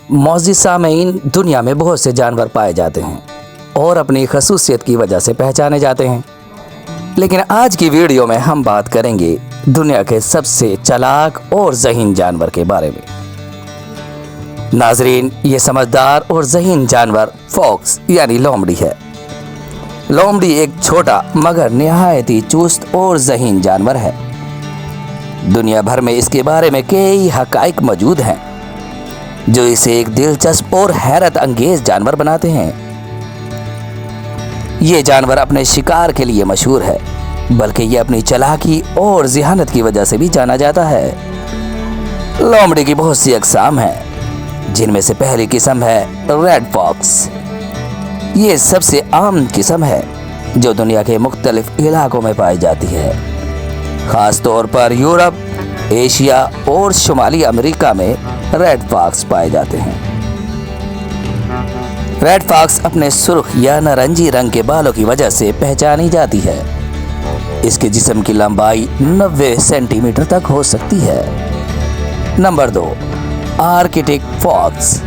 मोअज़्ज़िज़ सामीन, दुनिया में बहुत से जानवर पाए जाते हैं और अपनी खसूसियत की वजह से पहचाने जाते हैं, लेकिन आज की वीडियो में हम बात करेंगे दुनिया के सबसे चालाक और ज़हीन जानवर के बारे में। नाजरीन, ये समझदार और ज़हीन जानवर फॉक्स यानी लोमड़ी है। लोमड़ी एक छोटा मगर निहायत ही चुस्त और ज़हीन जानवर है। दुनिया भर में इसके बारे में कई हक़ाइक़ मौजूद हैं जो इसे एक दिलचस्प और हैरत अंगेज जानवर बनाते हैं। ये जानवर अपने शिकार के लिए मशहूर है, बल्कि ये अपनी चालाकी और ज़हानत की वजह से भी जाना जाता है। लोमड़ी की बहुत सी अक़साम हैं, जिनमें से पहली किस्म है रेड फॉक्स। ये सबसे आम किस्म है जो दुनिया के मुख्तलिफ इलाकों में पाई जाती है। ख़ास तौर पर यूरोप, एशिया और शुमाली अमेरिका में रेड फॉक्स पाए जाते हैं। रेड फॉक्स अपने सुर्ख या नारंगी रंग के बालों की वजह से पहचानी जाती है। इसके जिस्म की लंबाई 90 सेंटीमीटर तक हो सकती है। Number 2, Arctic fox.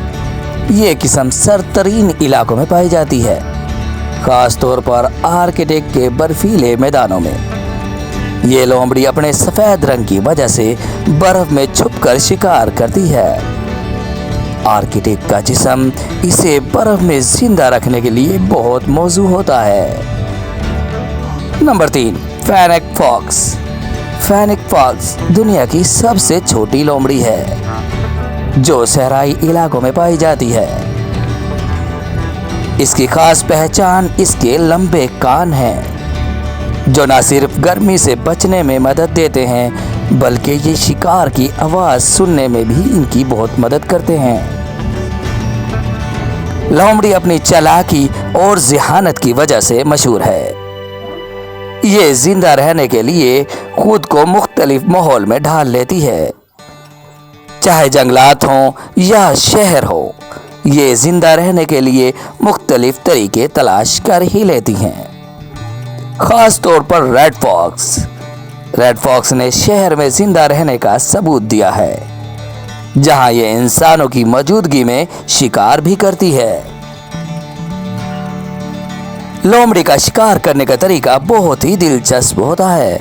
ये किस्म सरतरीन इलाकों में पाई जाती है, ख़ास तौर पर आर्कटिक के बर्फीले मैदानों में। ये लोमड़ी अपने सफ़ेद रंग की वजह से बर्फ में छुपकर शिकार करती है। आर्कटिक का जिस्म इसे बर्फ में जिंदा रखने के लिए बहुत मौजू होता है। Number 3, fennec fox. Fennec fox दुनिया की सबसे छोटी लोमड़ी है जो सहराई इलाकों में पाई जाती है। इसकी खास पहचान इसके लंबे कान हैं, जो न सिर्फ गर्मी से बचने में मदद देते हैं, बल्कि ये शिकार की आवाज़ सुनने में भी इनकी बहुत मदद करते हैं। लोमड़ी अपनी चालाकी और ज़हानत की वजह से मशहूर है। ये जिंदा रहने के लिए खुद को मुख्तलिफ माहौल में ढाल लेती है, चाहे जंगलात हों या शहर हो। ये जिंदा रहने के लिए मुख्तलिफ तरीके तलाश कर ही लेती हैं। ख़ास तौर पर रेड फॉक्स। रेड फॉक्स ने शहर में जिंदा रहने का सबूत दिया है, जहां ये इंसानों की मौजूदगी में शिकार भी करती है। लोमड़ी का शिकार करने का तरीका बहुत ही दिलचस्प होता है।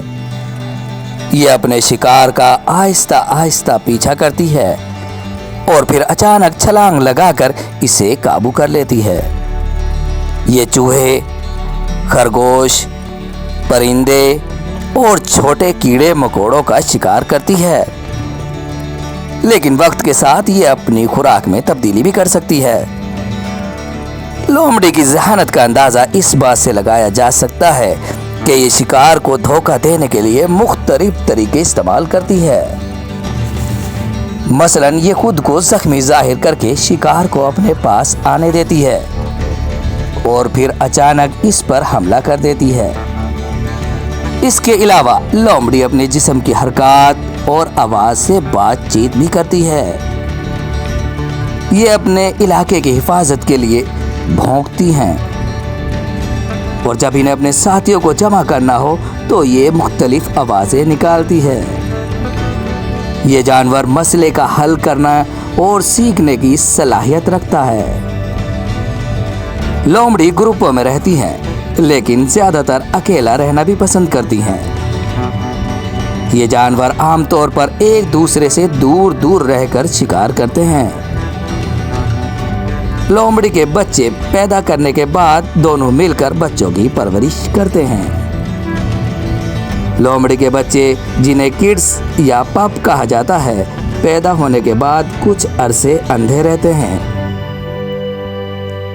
ये अपने शिकार का आहिस्ता आहिस्ता पीछा करती है और फिर अचानक छलांग लगाकर इसे काबू कर लेती है। ये चूहे, खरगोश, परिंदे और छोटे कीड़े मकोड़ों का शिकार करती है, लेकिन वक्त के साथ ये अपनी खुराक में तब्दीली भी कर सकती है। लोमड़ी की ज़हानत का अंदाज़ा इस बात से लगाया जा सकता है कि ये शिकार को धोखा देने के लिए मुख्तलिफ तरीके इस्तेमाल करती है। मसलन ये खुद को जख्मी जाहिर करके शिकार को अपने पास आने देती है और फिर अचानक इस पर हमला कर देती है। इसके अलावा लोमड़ी अपने जिस्म की हरकत और आवाज़ से बातचीत भी करती है। ये अपने इलाके की हिफाजत के लिए भौंकती हैं और जब इन्हें अपने साथियों को जमा करना हो तो ये मुख्तलिफ आवाज़ें निकालती है। ये जानवर मसले का हल करना और सीखने की सलाहियत रखता है। लोमड़ी ग्रुपों में रहती हैं, लेकिन ज़्यादातर अकेला रहना भी पसंद करती हैं। ये जानवर आमतौर पर एक दूसरे से दूर दूर रहकर शिकार करते हैं। लोमड़ी के बच्चे पैदा करने के बाद दोनों मिलकर बच्चों की परवरिश करते हैं। लोमड़ी के बच्चे, जिन्हें किड्स या पप कहा जाता है, पैदा होने के बाद कुछ अरसे अंधे रहते हैं।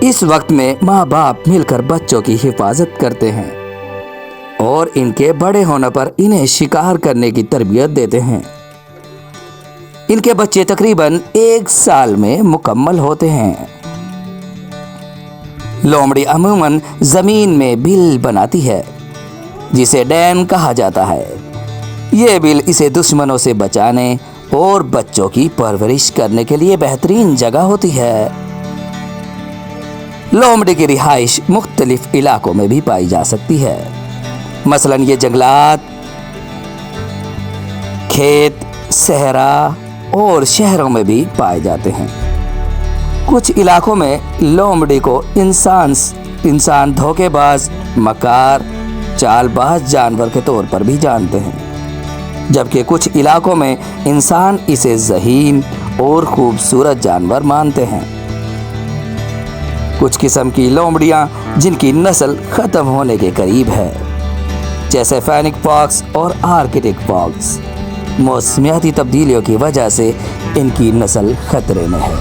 इस वक्त में माँ बाप मिलकर बच्चों की हिफाजत करते हैं और इनके बड़े होने पर इन्हें शिकार करने की तरबियत देते हैं। इनके बच्चे तकरीबन 1 साल में मुकम्मल होते हैं। लोमड़ी अमूमन ज़मीन में बिल बनाती है, जिसे डैन कहा जाता है। ये बिल इसे दुश्मनों से बचाने और बच्चों की परवरिश करने के लिए बेहतरीन जगह होती है। लोमड़ी की रिहाइश मुख्तलिफ इलाकों में भी पाई जा सकती है। मसलन ये जंगलात, खेत, सहरा और शहरों में भी पाए जाते हैं। کچھ علاقوں میں لومڑی کو انسان دھوکے باز، مکار، چال باز جانور کے طور پر بھی جانتے ہیں، جبکہ کچھ علاقوں میں انسان اسے ذہین اور خوبصورت جانور مانتے ہیں۔ کچھ قسم کی لومڑیاں جن کی نسل ختم ہونے کے قریب ہے، جیسے فینک پاکس اور آرکٹک پاکس، موسمیاتی تبدیلیوں کی وجہ سے ان کی نسل خطرے میں ہے۔